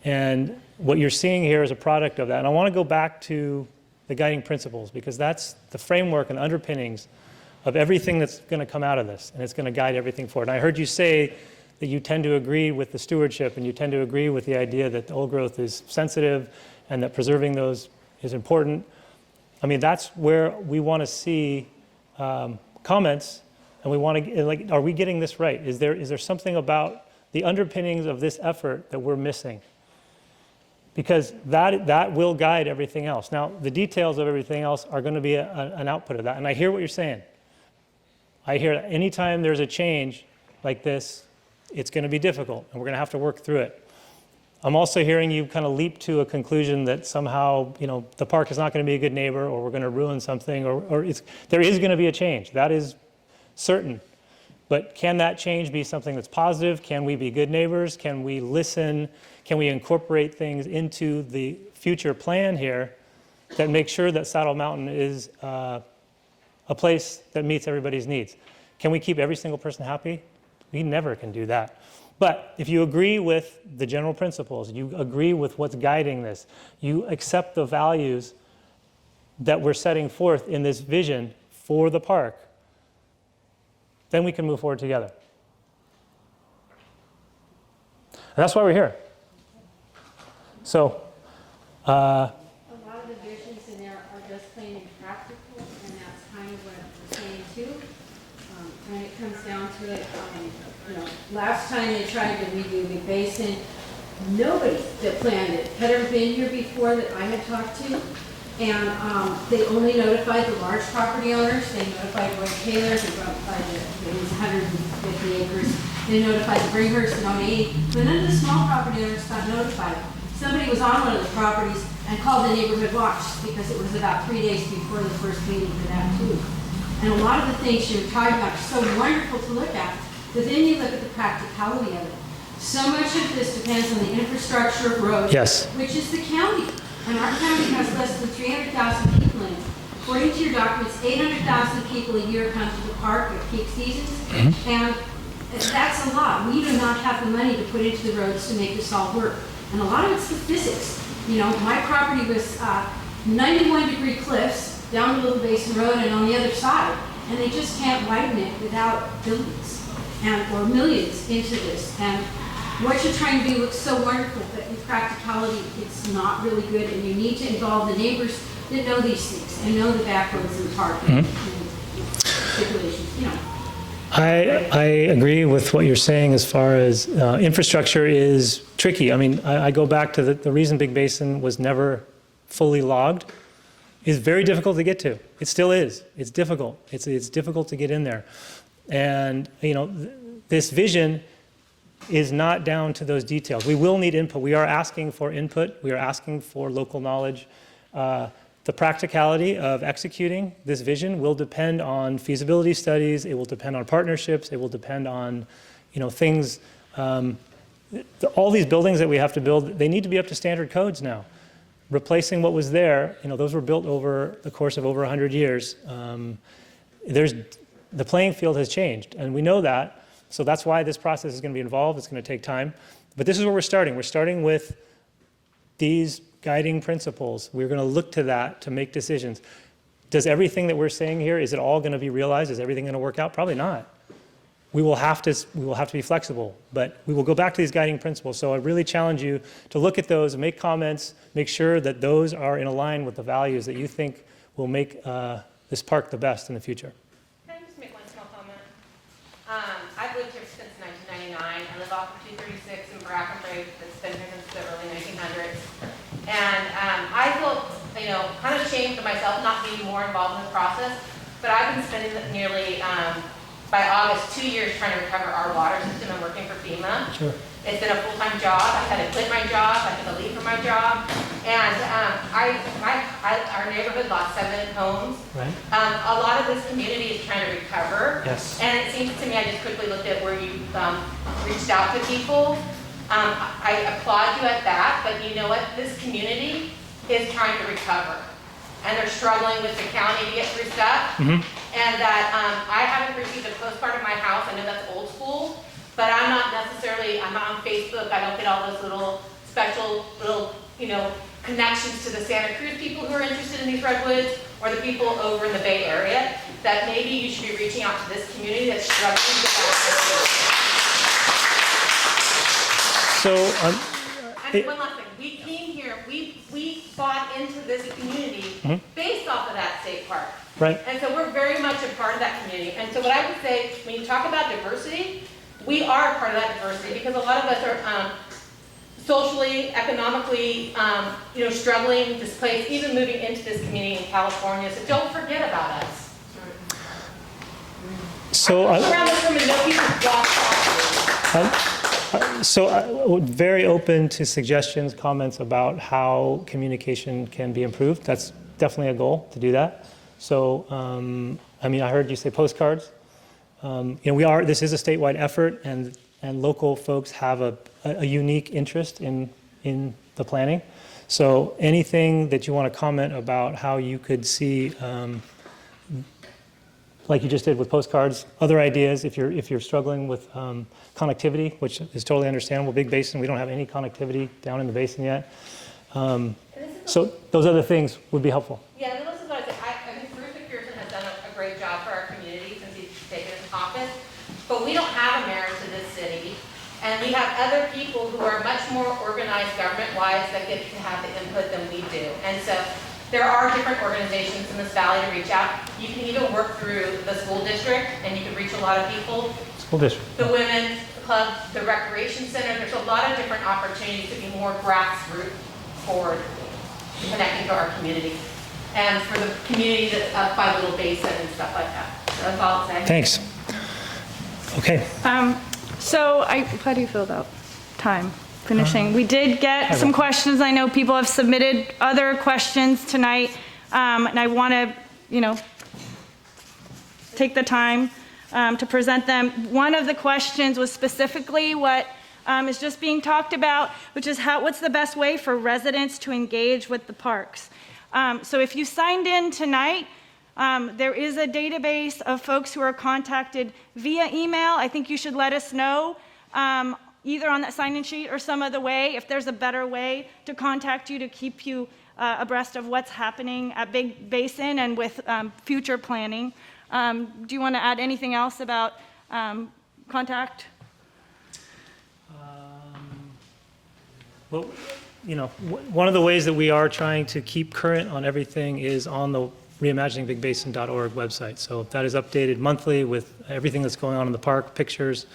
Speaker 1: And what you're seeing here is a product of that. And I want to go back to the guiding principles, because that's the framework and underpinnings of everything that's going to come out of this, and it's going to guide everything forward. And I heard you say that you tend to agree with the stewardship, and you tend to agree with the idea that the old growth is sensitive and that preserving those is important. I mean, that's where we want to see comments, and we want to, are we getting this right? Is there something about the underpinnings of this effort that we're missing? because that will guide everything else. Now, the details of everything else are going to be an output of that. And I hear what you're saying. I hear anytime there's a change like this, it's going to be difficult, and we're going to have to work through it. I'm also hearing you kind of leap to a conclusion that somehow, the park is not going to be a good neighbor, or we're going to ruin something, or there is going to be a change. That is certain. But can that change be something that's positive? Can we be good neighbors? Can we listen? Can we incorporate things into the future plan here that make sure that Saddle Mountain is a place that meets everybody's needs? Can we keep every single person happy? We never can do that. But if you agree with the general principles, you agree with what's guiding this, you accept the values that we're setting forth in this vision for the park, then we can move forward together. And that's why we're here. So,
Speaker 7: a lot of the visions in there are just plain and practical, and that's kind of what we're saying too. When it comes down to it, last time they tried to redo the basin, nobody that planned it had ever been here before that I had talked to. And they only notified the large property owners. They notified Roy Taylor, they notified it was 150 acres. They notified the Bringhurst and 180, but none of the small property owners got notified. Somebody was on one of the properties and called the neighborhood watch because it was about 3 days before the first meeting for that too. And a lot of the things you're talking about are so wonderful to look at, but then you look at the practicality of it. So much of this depends on the infrastructure of roads,
Speaker 1: yes.
Speaker 7: which is the county. And our county has less than 300,000 people in it. According to your documents, 800,000 people a year come to the park at peak seasons, and that's a lot. We do not have the money to put into the roads to make this all work. And a lot of it's the physics. My property was 91-degree cliffs down the Little Basin Road and on the other side, and they just can't widen it without billions or millions into this. And what you're trying to do looks so wonderful, but in practicality, it's not really good, and you need to involve the neighbors that know these things and know the back roads and park and stipulations,
Speaker 1: I agree with what you're saying as far as infrastructure is tricky. I mean, I go back to the reason Big Basin was never fully logged is very difficult to get to. It still is. It's difficult. It's difficult to get in there. And, this vision is not down to those details. We will need input. We are asking for input. We are asking for local knowledge. The practicality of executing this vision will depend on feasibility studies. It will depend on partnerships. It will depend on, things. All these buildings that we have to build, they need to be up to standard codes now. Replacing what was there, those were built over the course of over 100 years. The playing field has changed, and we know that. So that's why this process is going to be involved. It's going to take time. But this is where we're starting. We're starting with these guiding principles. We're going to look to that to make decisions. Does everything that we're saying here, is it all going to be realized? Is everything going to work out? Probably not. We will have to be flexible, but we will go back to these guiding principles. So I really challenge you to look at those, make comments, make sure that those are in line with the values that you think will make this park the best in the future.
Speaker 8: Can I just make one small comment? I've lived here since 1999. I live off of 236 in Brackenbury. It's been here since the early 1900s. And I feel, kind of ashamed of myself not being more involved in the process, but I've been spending nearly, by August, 2 years trying to recover our water system and working for FEMA. Sure. It's been a full-time job. I had to quit my job. I took a leave from my job. And our neighborhood lost 7 homes. Right. A lot of this community is trying to recover. Yes. And it seems to me, I just quickly looked at where you reached out to people. I applaud you at that, but you know what? This community is trying to recover. And they're struggling with the county to get through stuff. And that I haven't received a postcard of my house. I know that's old school, but I'm not on Facebook. I don't get all those little special connections to the Santa Cruz people who are interested in these redwoods, or the people over in the Bay Area, that maybe you should be reaching out to this community that's struggling with that.
Speaker 1: So,
Speaker 8: and one last thing, we came here, we bought into this community based off of that state park.
Speaker 1: Right.
Speaker 8: And so we're very much a part of that community. And so what I would say, when you talk about diversity, we are a part of that diversity, because a lot of us are socially, economically, struggling, displaced, even moving into this community in California. So don't forget about us.
Speaker 1: So,
Speaker 8: I look around this room and know people walk by.
Speaker 1: so very open to suggestions, comments about how communication can be improved. That's definitely a goal to do that. So, I mean, I heard you say postcards. This is a statewide effort, and local folks have a unique interest in the planning. So anything that you want to comment about how you could see, like you just did with postcards, other ideas, if you're struggling with connectivity, which is totally understandable. Big Basin, we don't have any connectivity down in the basin yet. So those other things would be helpful.
Speaker 8: Yeah, and this is what I said. I think Bruce McPherson has done a great job for our community since he's taken office, but we don't have a mayor to this city, and we have other people who are much more organized government-wise that get to have the input than we do. And so there are different organizations in this valley to reach out. You can even work through the school district, and you can reach a lot of people.
Speaker 1: School district.
Speaker 8: The women's club, the recreation center. There's a lot of different opportunities to be more grassroots forward, connecting to our community, and for the community up by Little Basin and stuff like that. So that's all I'll say.
Speaker 1: Thanks. Okay.
Speaker 2: So how do you feel about time finishing? We did get some questions. I know people have submitted other questions tonight, and I want to, take the time to present them. One of the questions was specifically what is just being talked about, which is what's the best way for residents to engage with the parks. So if you signed in tonight, there is a database of folks who are contacted via email. I think you should let us know, either on that sign-in sheet or some other way, if there's a better way to contact you to keep you abreast of what's happening at Big Basin and with future planning. Do you want to add anything else about contact?
Speaker 1: Well, one of the ways that we are trying to keep current on everything is on the reimaginingbigbasin.org website. So that is updated monthly with everything that's going on in the park, pictures.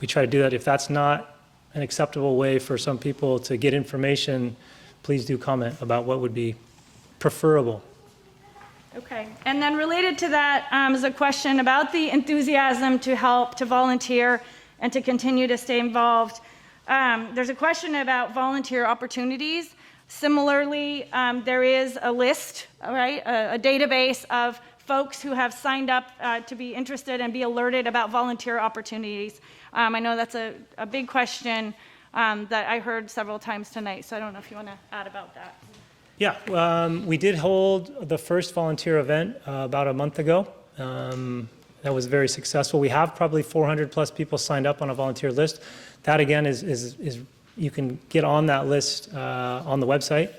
Speaker 1: We try to do that. If that's not an acceptable way for some people to get information, please do comment about what would be preferable.
Speaker 2: Okay, and then related to that is a question about the enthusiasm to help, to volunteer, and to continue to stay involved. There's a question about volunteer opportunities. Similarly, there is a list, right, a database of folks who have signed up to be interested and be alerted about volunteer opportunities. I know that's a big question that I heard several times tonight, so I don't know if you want to add about that.
Speaker 1: Yeah, we did hold the first volunteer event about a month ago. That was very successful. We have probably 400 plus people signed up on a volunteer list. That again is you can get on that list on the website.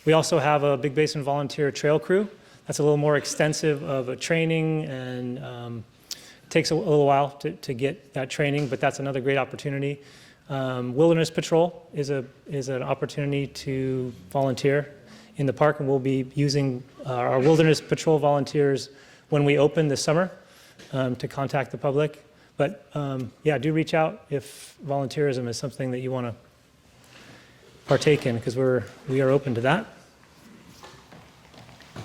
Speaker 1: We also have a Big Basin volunteer trail crew. That's a little more extensive of a training, and it takes a little while to get that training, but that's another great opportunity. Wilderness Patrol is an opportunity to volunteer in the park, and we'll be using our Wilderness Patrol volunteers when we open this summer to contact the public. But yeah, do reach out if volunteerism is something that you want to partake in, because we are open to that.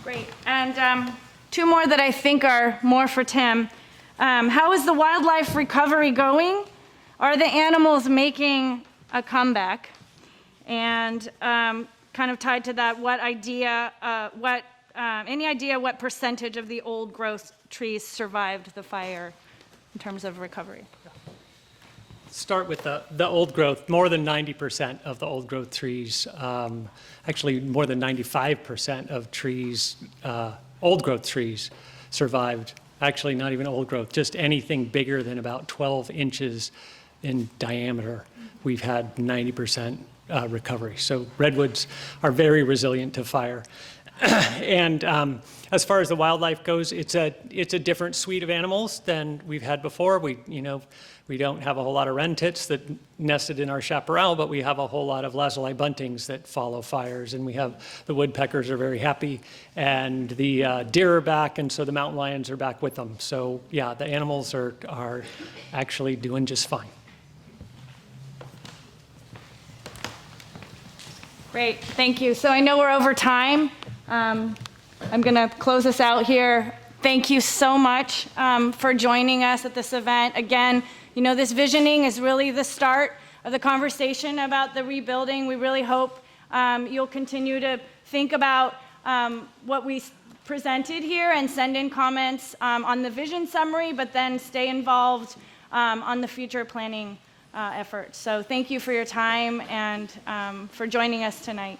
Speaker 2: Great, and two more that I think are more for Tim. How is the wildlife recovery going? Are the animals making a comeback? And kind of tied to that, any idea what percentage of the old growth trees survived the fire in terms of recovery?
Speaker 5: Start with the old growth. More than 90% of the old growth trees, actually more than 95% of trees, old growth trees survived. Actually not even old growth, just anything bigger than about 12 inches in diameter. We've had 90% recovery. So redwoods are very resilient to fire. And as far as the wildlife goes, it's a different suite of animals than we've had before. We don't have a whole lot of wren tits that nested in our chaparral, but we have a whole lot of lazuli buntings that follow fires, and we have the woodpeckers are very happy, and the deer are back, and so the mountain lions are back with them. So yeah, the animals are actually doing just fine.
Speaker 2: Great, thank you. So I know we're over time. I'm going to close us out here. Thank you so much for joining us at this event. Again, you know, this visioning is really the start of the conversation about the rebuilding. We really hope you'll continue to think about what we presented here and send in comments on the vision summary, but then stay involved on the future planning efforts. So thank you for your time and for joining us tonight.